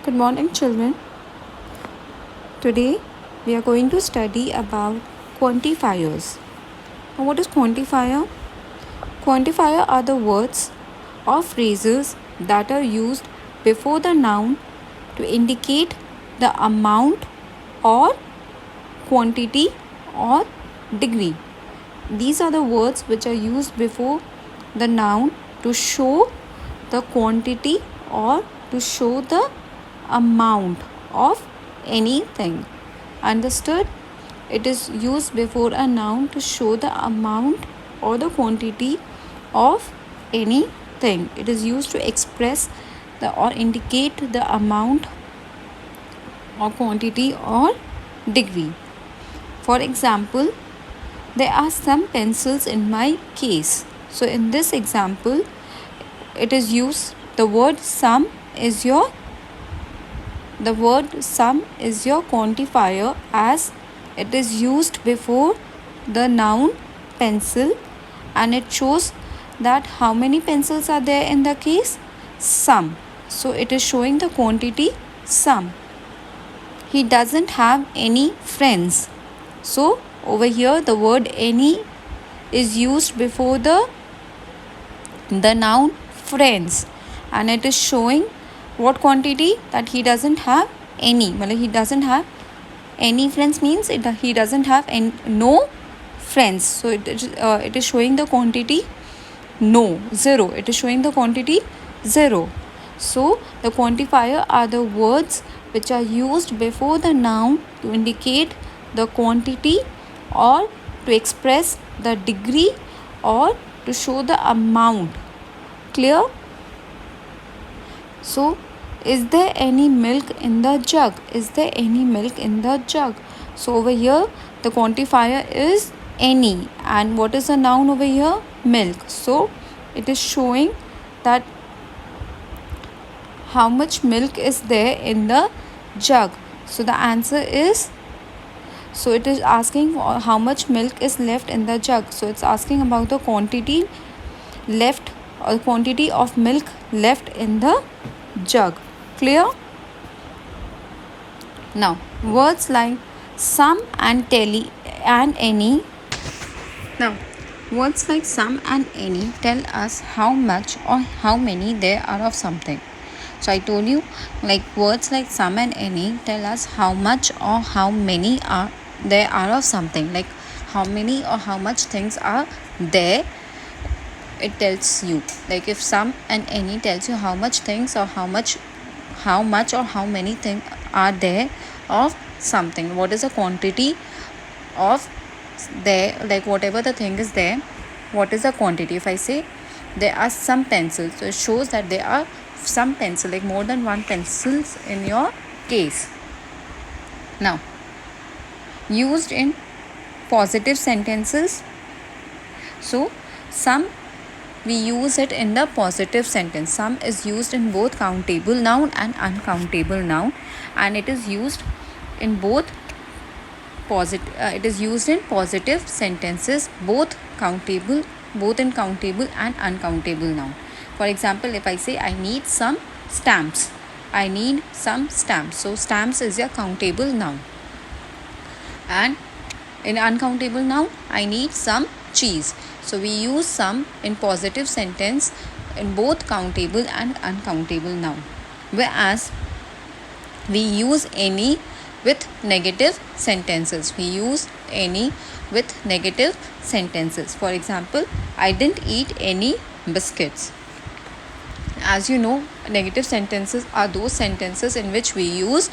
Good morning, children. Today we are going to study about quantifiers. Now, what is quantifier? Quantifier are the words or phrases that are used before the noun to indicate the amount or quantity or degree. These are the words which are used before the noun to show the quantity or to show the amount of anything. Understood? It is used before a noun to show the amount or the quantity of anything. It is used to express or indicate the amount or quantity or degree. For example, there are some pencils in my case. So in this example, it is used, the word some is your quantifier, as it is used before the noun pencil, and it shows that how many pencils are there in the case? Some. So it is showing the quantity some. He doesn't have any friends. So over here the word any is used before the noun friends, and it is showing what quantity? That he doesn't have any. He doesn't have any friends means he doesn't have no friends. So it is showing the quantity no, 0. It is showing the quantity 0. So the quantifier are the words which are used before the noun to indicate the quantity or to express the degree or to show the amount. Clear? So, is there any milk in the jug? Is there any milk in the jug? So over here the quantifier is any, and what is the noun over here? Milk. So it is showing that how much milk is there in the jug. So the answer is, so it is asking how much milk is left in the jug. So it's asking about the quantity left or quantity of milk left in the jug. Clear? Now words like some and telly and any. Now words like some and any tell us how much or how many there are of something. So I told you, like words like some and any tell us how much or how many there are of something. Like how many or how much things are there, it tells you. Like if some and any tells you how much things or how much or how many things are there of something. What is the quantity of there? Like whatever the thing is there, what is the quantity? If I say there are some pencils, so it shows that there are some pencil, like more than one pencils in your case. Now used in positive sentences. So some, we use it in the positive sentence. Some is used in both countable noun and uncountable noun, and it is used in both it is used in positive sentences, both in countable and uncountable noun. For example, if I say I need some stamps, I need some stamps. So stamps is a countable noun. And in uncountable noun, I need some cheese. So we use some in positive sentence in both countable and uncountable noun, whereas we use any with negative sentences. We use any with negative sentences. For example, I didn't eat any biscuits. As you know, negative sentences are those sentences in which we use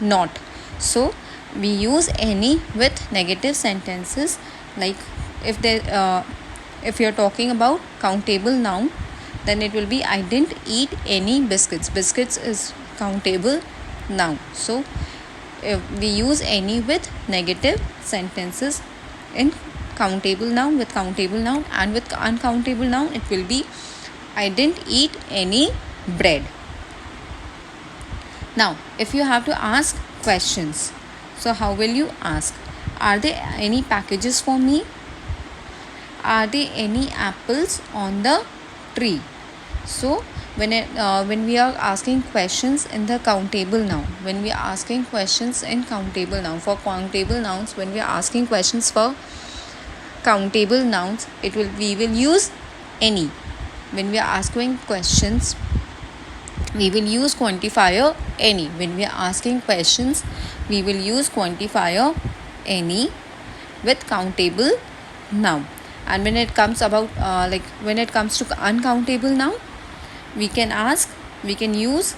not. So we use any with negative sentences. Like if you're talking about countable noun, then it will be I didn't eat any biscuits. Biscuits is countable noun. So we use any with negative sentences in countable noun, with countable noun, and with uncountable noun it will be I didn't eat any bread. Now if you have to ask questions, so how will you ask? Are there any packages for me? Are there any apples on the tree? So when we are asking questions in the countable noun, when we are asking questions in countable noun, for countable nouns, when we are asking questions for countable nouns, we will use any. When we are asking questions, we will use quantifier any. When we are asking questions, we will use quantifier any with countable noun. And when it comes when it comes to uncountable noun, we can use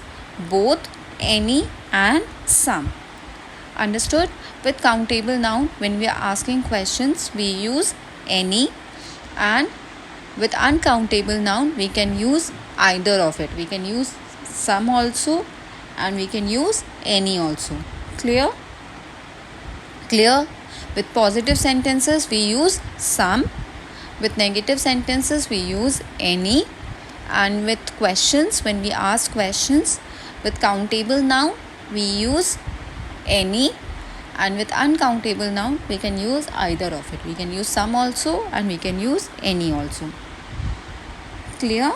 both any and some. Understood? With countable noun, when we are asking questions, we use any, and with uncountable noun, we can use either of it. We can use some also, and we can use any also. Clear? With positive sentences, we use some. With negative sentences, we use any. And with questions, when we ask questions, with countable noun, we use any. And with uncountable noun, we can use either of it. We can use some also, and we can use any also. Clear?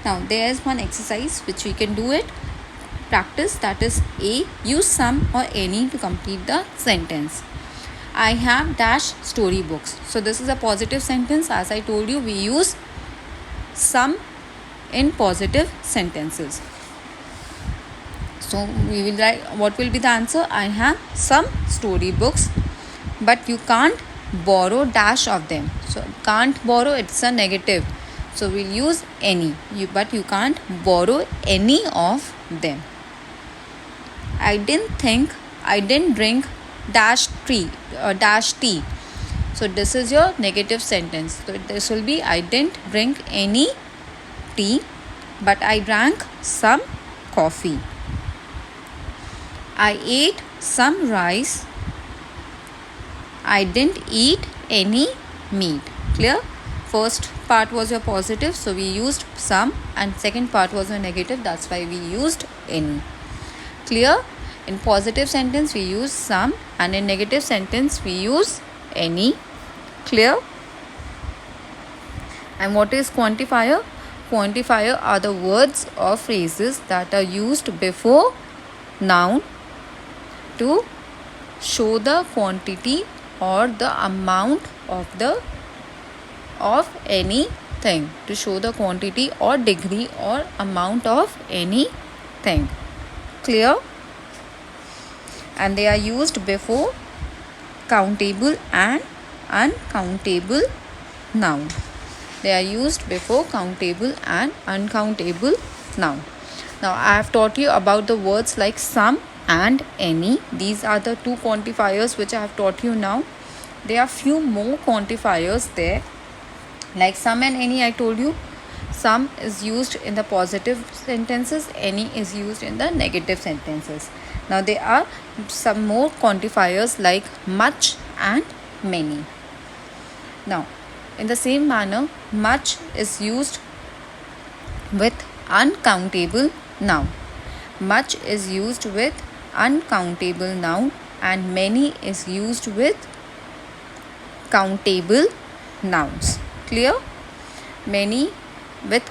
Now there is one exercise which we can do it. Practice, that is A. Use some or any to complete the sentence. I have dash storybooks. So this is a positive sentence. As I told you, we use some in positive sentences. So we will write, what will be the answer? I have some storybooks, but you can't borrow dash of them. So can't borrow, it's a negative. So we'll use any. But you can't borrow any of them. I didn't drink dash tea. So this is your negative sentence. So this will be, I didn't drink any tea, but I drank some coffee. I ate some rice. I didn't eat any meat. Clear? First part was your positive, so we used some, and second part was a negative, that's why we used any. Clear? In positive sentence, we use some, and in negative sentence, we use any. Clear? And what is quantifier? Quantifier are the words or phrases that are used before noun to show the quantity or the amount of anything, to show the quantity or degree or amount of anything. Clear? And they are used before countable and uncountable noun. They are used before countable and uncountable noun. Now I have taught you about the words like some and any. These are the two quantifiers which I have taught you now. There are few more quantifiers there. Like some and any, I told you, some is used in the positive sentences, any is used in the negative sentences. Now there are some more quantifiers like much and many. Now in the same manner, much is used with uncountable noun. Much is used with uncountable noun, and many is used with countable nouns. Clear? Many with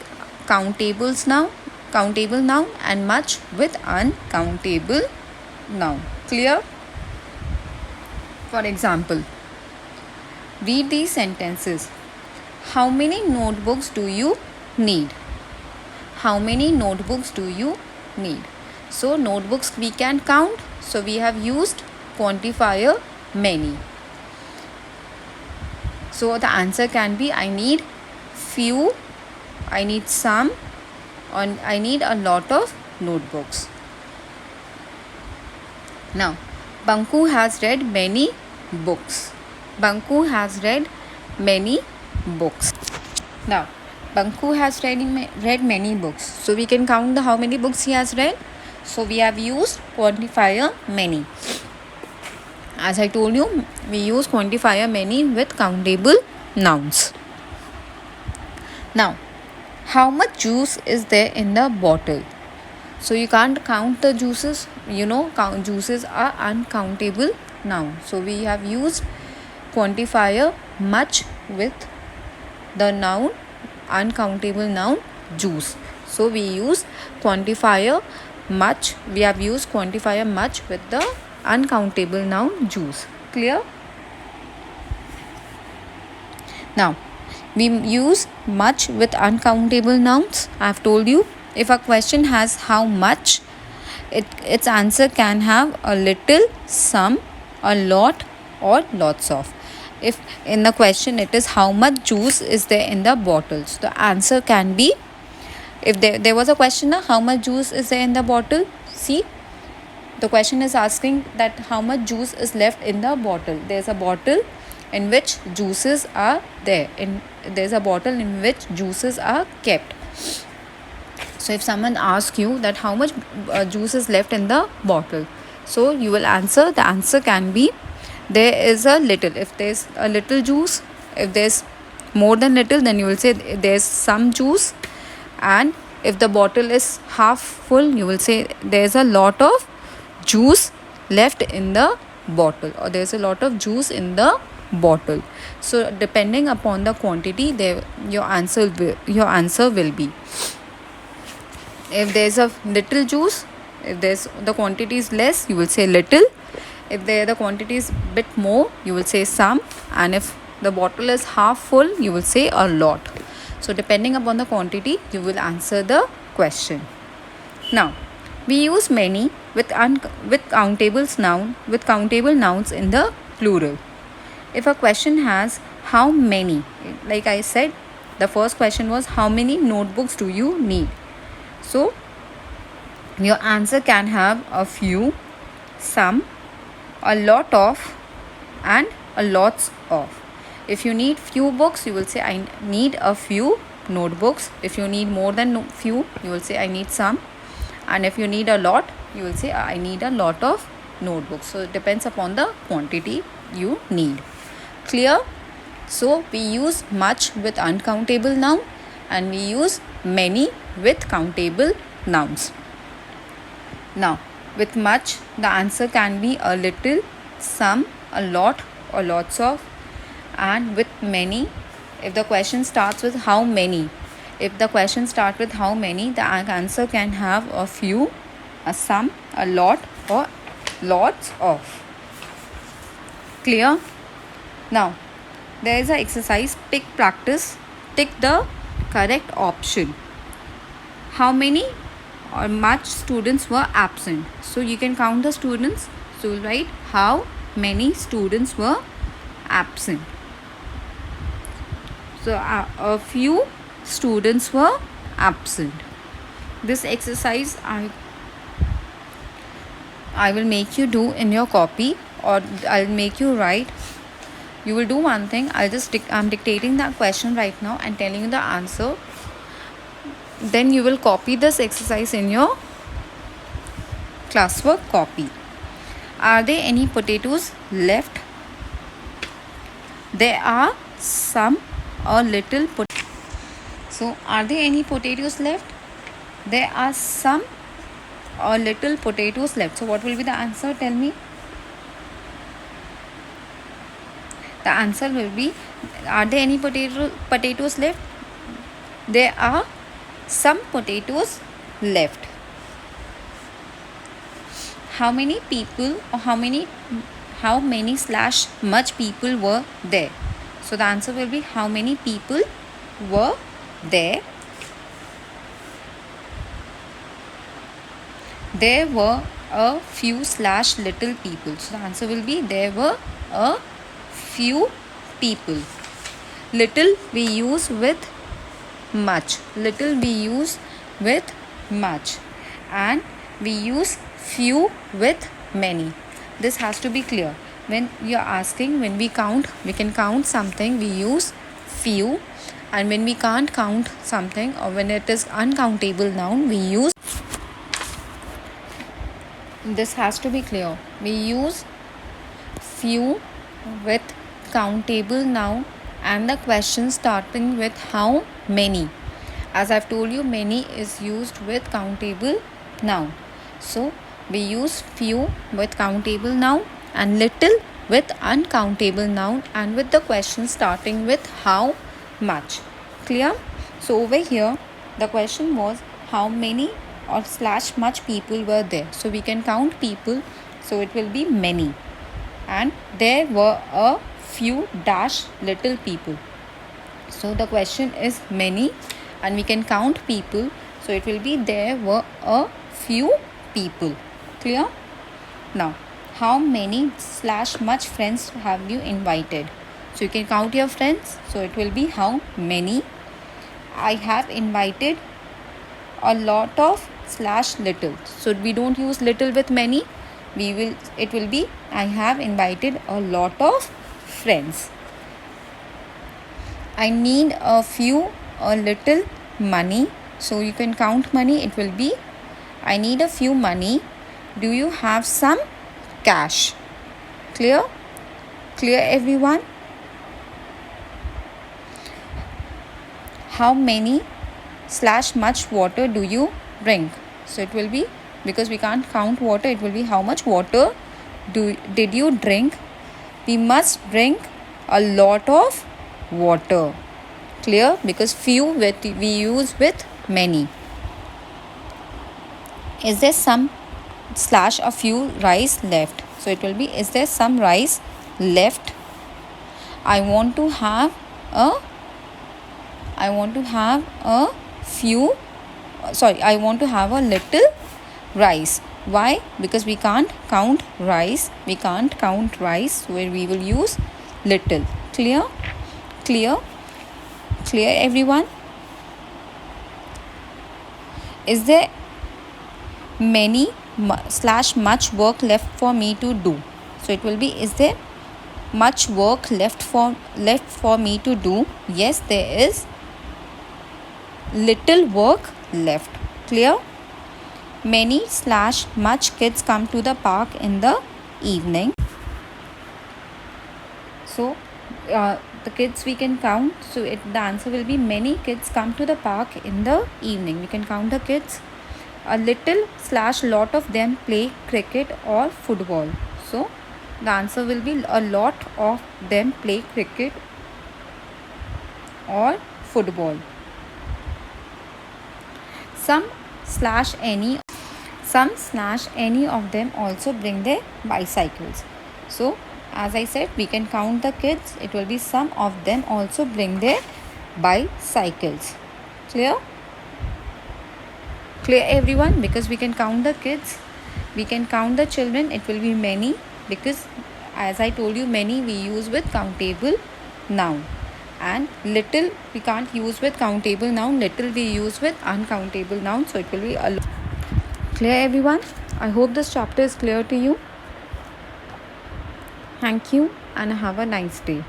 countable noun, and much with uncountable noun. Clear? For example, read these sentences. How many notebooks do you need? How many notebooks do you need? So notebooks we can count, so we have used quantifier many. So the answer can be, I need few, I need some, and I need a lot of notebooks. Now, Banku has read many books. Banku has read many books. Now, Banku has read many books. So we can count how many books he has read. So we have used quantifier many. As I told you, we use quantifier many with countable nouns. Now, how much juice is there in the bottle? So you can't count the juices. Juices are uncountable noun. So we have used quantifier much with the noun uncountable noun juice. So we use quantifier much. We have used quantifier much with the uncountable noun juice. Clear? Now, we use much with uncountable nouns. I have told you, if a question has how much, its answer can have a little, some, a lot, or lots of. If in the question it is how much juice is there in the bottles, the answer can be, if there was a question, how much juice is there in the bottle? See, the question is asking that how much juice is left in the bottle. There's a bottle in which juices are there. There's a bottle in which juices are kept. So if someone asks you that how much juice is left in the bottle, so you will answer, the answer can be, there is a little. If there's a little juice, if there's more than little, then you will say there's some juice. And if the bottle is half full, you will say there's a lot of juice left in the bottle, or there's a lot of juice in the bottle. So depending upon the quantity, your answer will be. If there's a little juice, if there's the quantity is less, you will say little. If the quantity is bit more, you will say some. And if the bottle is half full, you will say a lot. So depending upon the quantity, you will answer the question. Now, we use many with countable nouns in the plural. If a question has how many, like I said, the first question was how many notebooks do you need? So your answer can have a few, some, a lot of, and a lots of. If you need few books, you will say I need a few notebooks. If you need more than few, you will say I need some. And if you need a lot, you will say I need a lot of notebooks. So it depends upon the quantity you need. Clear? So we use much with uncountable noun, and we use many with countable nouns. Now, with much, the answer can be a little, some, a lot, or lots of. And with many, if the question starts with how many, the answer can have a few, a some, a lot, or lots of. Clear? Now, there is an exercise, pick practice, tick the correct option. How many or much students were absent? So you can count the students. So we'll write how many students were absent. So a few students were absent. This exercise I will make you do in your copy, or I'll make you write. You will do one thing. I'm dictating that question right now and telling you the answer. Then you will copy this exercise in your classwork copy. Are there any potatoes left? There are some or little potatoes. So, are there any potatoes left? There are some or little potatoes left. So, what will be the answer? Tell me. The answer will be, are there any potatoes left? There are some potatoes left. How many people, or how many / much people were there? So the answer will be, how many people were there? There were a few / little people. So the answer will be, there were a few people. Little we use with much. Little we use with much. And we use few with many. This has to be clear. When you are asking, when we count, we can count something, we use few. And when we can't count something, or when it is uncountable noun, we use. This has to be clear. We use few with countable noun, and the question starting with how many. As I've told you, many is used with countable noun. So we use few with countable noun and little with uncountable noun, and with the question starting with how much. Clear? So over here the question was how many or slash much people were there. So we can count people, so it will be many, and there were a few dash little people. So the question is many and we can count people, so it will be there were a few people. Clear? Now how many slash much friends have you invited? So you can count your friends, so it will be how many. I have invited a lot of slash little, so we don't use little with many. It will be I have invited a lot of friends. I need a little money, so you can count money. It will be I need a few money. Do you have some cash? Clear everyone? How many slash much water do you drink? So it will be, because we can't count water, it will be how much water did you drink? We must drink a lot of water. Clear? Because few we use with many. Is there some slash a few rice left? So it will be is there some rice left? I want to have a little rice. Why? Because we can't count rice, where we will use little. Clear everyone? Is there many slash much work left for me to do? So it will be is there much work left for me to do? Yes, there is little work left. Clear? Many slash much kids come to the park in the evening. So the kids we can count, so the answer will be many kids come to the park in the evening. We can count the kids. A little slash lot of them play cricket or football. So the answer will be a lot of them play cricket or football. Some slash any of them also bring their bicycles. So as I said, we can count the kids. It will be some of them also bring their bicycles. Clear everyone? Because we can count the kids, we can count the children. It will be many, because as I told you, many we use with countable noun, and little we can't use with countable noun. Little we use with uncountable noun. So it will be a lot. Clear everyone? I hope this chapter is clear to you. Thank you and have a nice day.